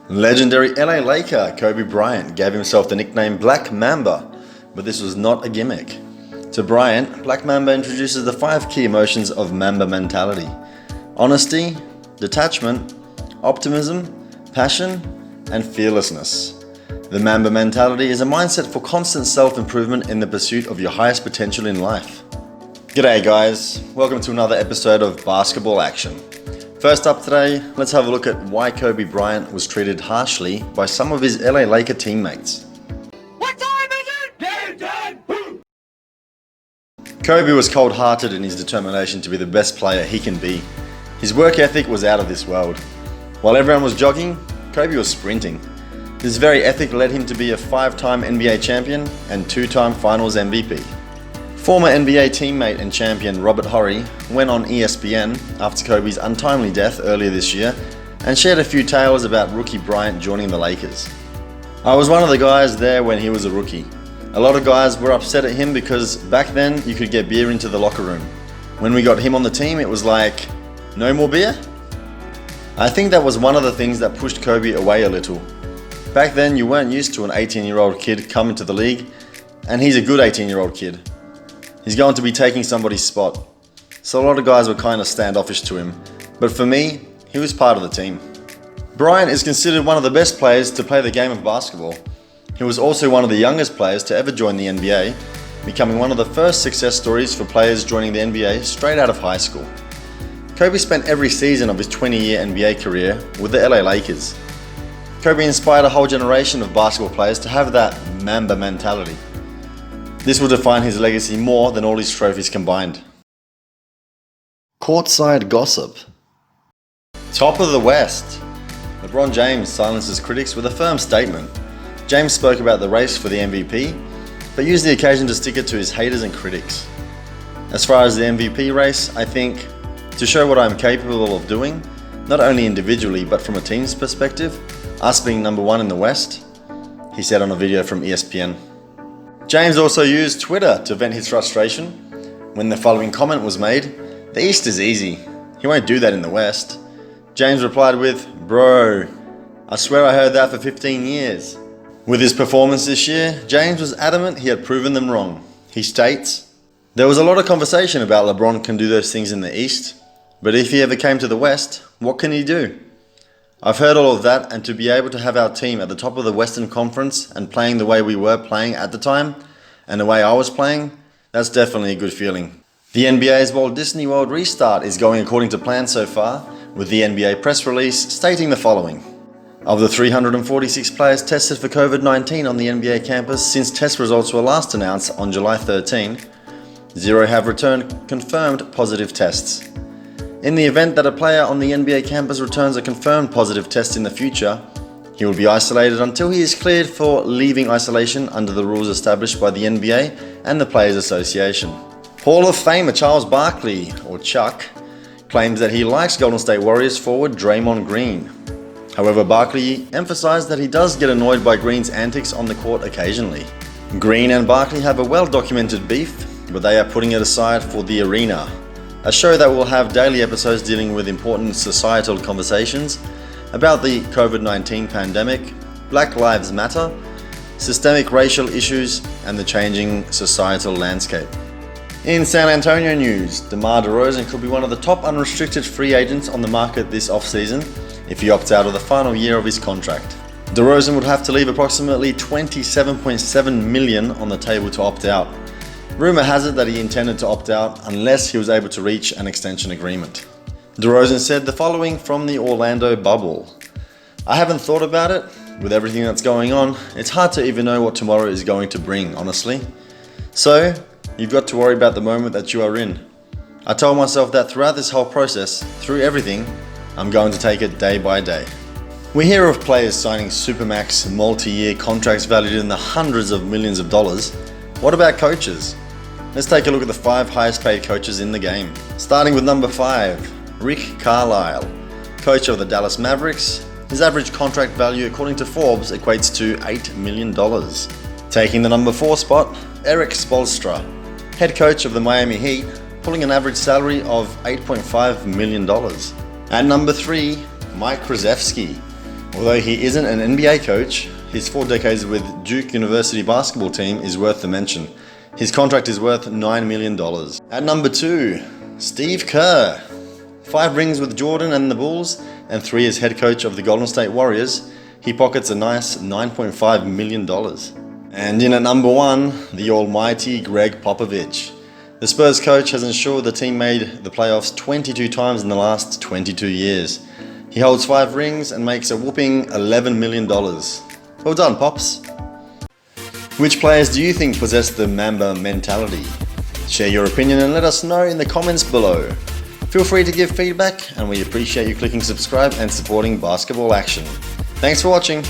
Legendary LA Laker Kobe Bryant gave himself the nickname Black Mamba, but this was not a gimmick. To Bryant, Black Mamba introduces the 5 key emotions of Mamba Mentality: honesty, detachment, optimism, passion, and fearlessness. The Mamba Mentality is a mindset for constant self-improvement in the pursuit of your highest potential in life. G'day guys, welcome to another episode of Basketball Action. First up today, let's have a look at why Kobe Bryant was treated harshly by some of his LA Laker teammates. What time is it? Game time! Boom! Kobe was cold-hearted in his determination to be the best player he can be. His work ethic was out of this world. While everyone was jogging, Kobe was sprinting. This very ethic led him to be a 5-time NBA champion and 2-time Finals MVP. Former NBA teammate and champion Robert Horry went on ESPN after Kobe's untimely death earlier this year and shared a few tales about rookie Bryant joining the Lakers. "I was one of the guys there when he was a rookie. A lot of guys were upset at him because back then you could get beer into the locker room. When we got him on the team, it was like, no more beer?" I think that was one of the things that pushed Kobe away a little. Back then you weren't used to an 18-year-old kid coming to the league, and he's a good 18-year-old kid. He's going to be taking somebody's spot. So a lot of guys were kind of standoffish to him, but for me, he was part of the team. Bryant is considered one of the best players to play the game of basketball. He was also one of the youngest players to ever join the NBA, becoming one of the first success stories for players joining the NBA straight out of high school. Kobe spent every season of his 20-year NBA career with the LA Lakers. Kobe inspired a whole generation of basketball players to have that Mamba mentality. This will define his legacy more than all his trophies combined. Courtside Gossip. Top of the West. LeBron James silences critics with a firm statement. James spoke about the race for the MVP, but used the occasion to stick it to his haters and critics. As far as the MVP race, I think, to show what I'm capable of doing, not only individually but from a team's perspective, us being number 1 in the West, he said on a video from ESPN. James also used Twitter to vent his frustration when the following comment was made: "The East is easy. He won't do that in the West." James replied with, "Bro, I swear I heard that for 15 years. With his performance this year, James was adamant he had proven them wrong. He states, "There was a lot of conversation about LeBron can do those things in the East, but if he ever came to the West, what can he do? I've heard all of that, and to be able to have our team at the top of the Western Conference and playing the way we were playing at the time, and the way I was playing, that's definitely a good feeling." The NBA's Walt Disney World restart is going according to plan so far, with the NBA press release stating the following. Of the 346 players tested for COVID-19 on the NBA campus since test results were last announced on July 13, 0 have returned confirmed positive tests. In the event that a player on the NBA campus returns a confirmed positive test in the future, he will be isolated until he is cleared for leaving isolation under the rules established by the NBA and the Players Association. Hall of Famer Charles Barkley, or Chuck, claims that he likes Golden State Warriors forward Draymond Green. However, Barkley emphasized that he does get annoyed by Green's antics on the court occasionally. Green and Barkley have a well-documented beef, but they are putting it aside for The Arena, a show that will have daily episodes dealing with important societal conversations about the COVID-19 pandemic, Black Lives Matter, systemic racial issues, and the changing societal landscape. In San Antonio news, DeMar DeRozan could be one of the top unrestricted free agents on the market this offseason if he opts out of the final year of his contract. DeRozan would have to leave approximately $27.7 million on the table to opt out. Rumor has it that he intended to opt out unless he was able to reach an extension agreement. DeRozan said the following from the Orlando bubble: "I haven't thought about it. With everything that's going on, it's hard to even know what tomorrow is going to bring, honestly. So, you've got to worry about the moment that you are in. I told myself that throughout this whole process, through everything, I'm going to take it day by day." We hear of players signing supermax multi-year contracts valued in the hundreds of millions of dollars. What about coaches? Let's take a look at the 5 highest paid coaches in the game. Starting with number 5, Rick Carlisle, coach of the Dallas Mavericks. His average contract value according to Forbes equates to $8 million. Taking the number 4 spot, Erik Spoelstra, head coach of the Miami Heat, pulling an average salary of $8.5 million. At number 3, Mike Krzyzewski, Although he isn't an NBA coach, his 4 decades with Duke University basketball team is worth the mention. His contract is worth $9 million. At number 2, Steve Kerr. 5 rings with Jordan and the Bulls, and 3 as head coach of the Golden State Warriors. He pockets a nice $9.5 million. And in at number 1, the almighty Greg Popovich. The Spurs coach has ensured the team made the playoffs 22 times in the last 22 years. He holds 5 rings and makes a whopping $11 million. Well done, Pops. Which players do you think possess the Mamba mentality? Share your opinion and let us know in the comments below. Feel free to give feedback, and we appreciate you clicking subscribe and supporting basketball action. Thanks for watching.